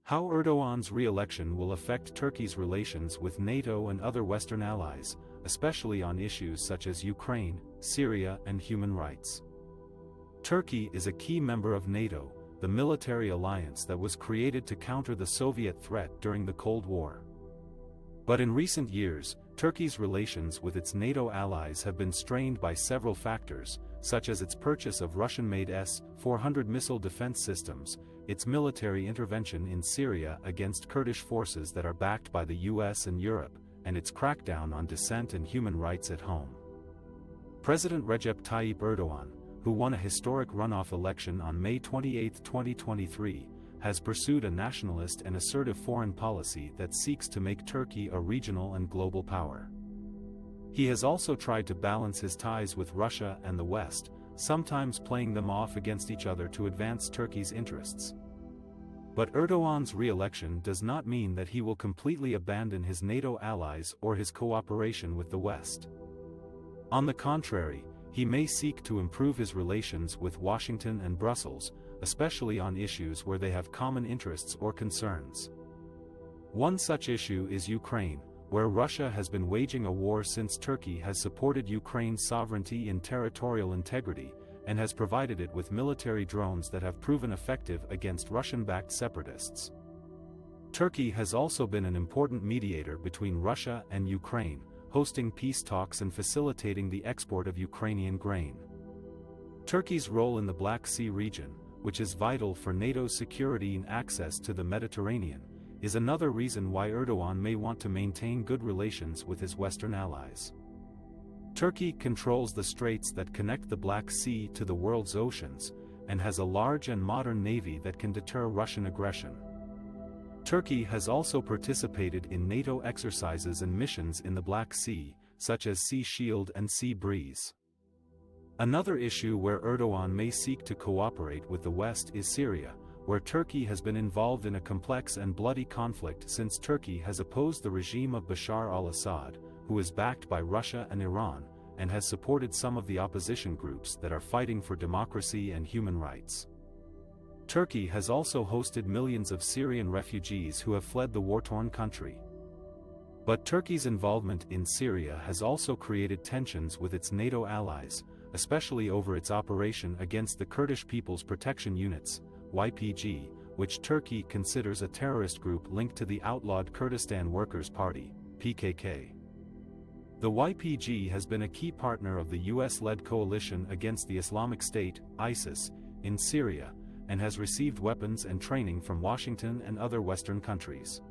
How Erdogan's re-election will affect Turkey's relations with NATO and other Western allies, especially on issues such as Ukraine, Syria and human rights. Turkey is a key member of NATO, the military alliance that was created to counter the Soviet threat during the Cold War. But in recent years, Turkey's relations with its NATO allies have been strained by several factors, such as its purchase of Russian-made S-400 missile defense systems, its military intervention in Syria against Kurdish forces that are backed by the US and Europe, and its crackdown on dissent and human rights at home. President Recep Tayyip Erdogan, who won a historic runoff election on May 28, 2023, has pursued a nationalist and assertive foreign policy that seeks to make Turkey a regional and global power. He has also tried to balance his ties with Russia and the West, sometimes playing them off against each other to advance Turkey's interests. But Erdogan's re-election does not mean that he will completely abandon his NATO allies or his cooperation with the West. On the contrary, he may seek to improve his relations with Washington and Brussels, especially on issues where they have common interests or concerns. One such issue is Ukraine, where Russia has been waging a war since Turkey has supported Ukraine's sovereignty and territorial integrity, and has provided it with military drones that have proven effective against Russian-backed separatists. Turkey has also been an important mediator between Russia and Ukraine, hosting peace talks and facilitating the export of Ukrainian grain. Turkey's role in the Black Sea region, which is vital for NATO's security and access to the Mediterranean, is another reason why Erdogan may want to maintain good relations with his Western allies. Turkey controls the straits that connect the Black Sea to the world's oceans, and has a large and modern navy that can deter Russian aggression. Turkey has also participated in NATO exercises and missions in the Black Sea, such as Sea Shield and Sea Breeze. Another issue where Erdogan may seek to cooperate with the West is Syria, where Turkey has been involved in a complex and bloody conflict since Turkey has opposed the regime of Bashar al-Assad, who is backed by Russia and Iran, and has supported some of the opposition groups that are fighting for democracy and human rights. Turkey has also hosted millions of Syrian refugees who have fled the war-torn country. But Turkey's involvement in Syria has also created tensions with its NATO allies, especially over its operation against the Kurdish People's Protection Units, YPG, which Turkey considers a terrorist group linked to the outlawed Kurdistan Workers' Party, PKK. The YPG has been a key partner of the US-led coalition against the Islamic State, ISIS, in Syria, and has received weapons and training from Washington and other Western countries.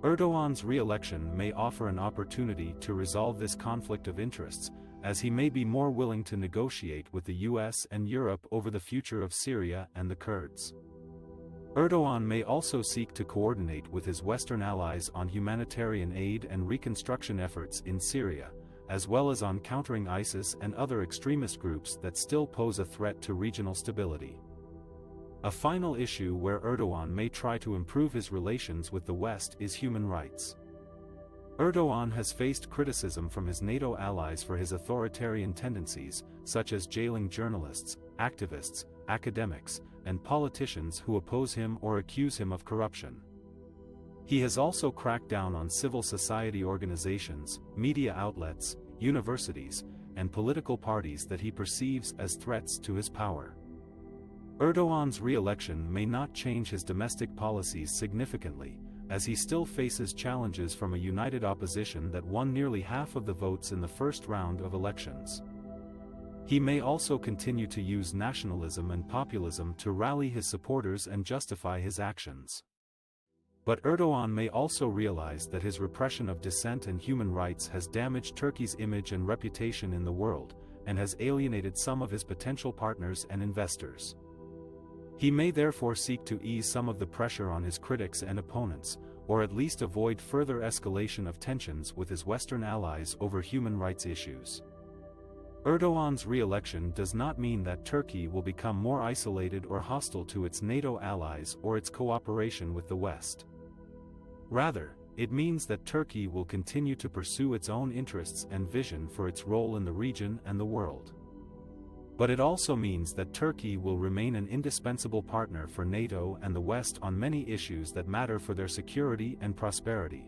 Erdogan's re-election may offer an opportunity to resolve this conflict of interests, as he may be more willing to negotiate with the US and Europe over the future of Syria and the Kurds. Erdogan may also seek to coordinate with his Western allies on humanitarian aid and reconstruction efforts in Syria, as well as on countering ISIS and other extremist groups that still pose a threat to regional stability. A final issue where Erdogan may try to improve his relations with the West is human rights. Erdogan has faced criticism from his NATO allies for his authoritarian tendencies, such as jailing journalists, activists, academics, and politicians who oppose him or accuse him of corruption. He has also cracked down on civil society organizations, media outlets, universities, and political parties that he perceives as threats to his power. Erdogan's re-election may not change his domestic policies significantly, as he still faces challenges from a united opposition that won nearly half of the votes in the first round of elections. He may also continue to use nationalism and populism to rally his supporters and justify his actions. But Erdogan may also realize that his repression of dissent and human rights has damaged Turkey's image and reputation in the world, and has alienated some of his potential partners and investors. He may therefore seek to ease some of the pressure on his critics and opponents, or at least avoid further escalation of tensions with his Western allies over human rights issues. Erdogan's re-election does not mean that Turkey will become more isolated or hostile to its NATO allies or its cooperation with the West. Rather, it means that Turkey will continue to pursue its own interests and vision for its role in the region and the world. But it also means that Turkey will remain an indispensable partner for NATO and the West on many issues that matter for their security and prosperity.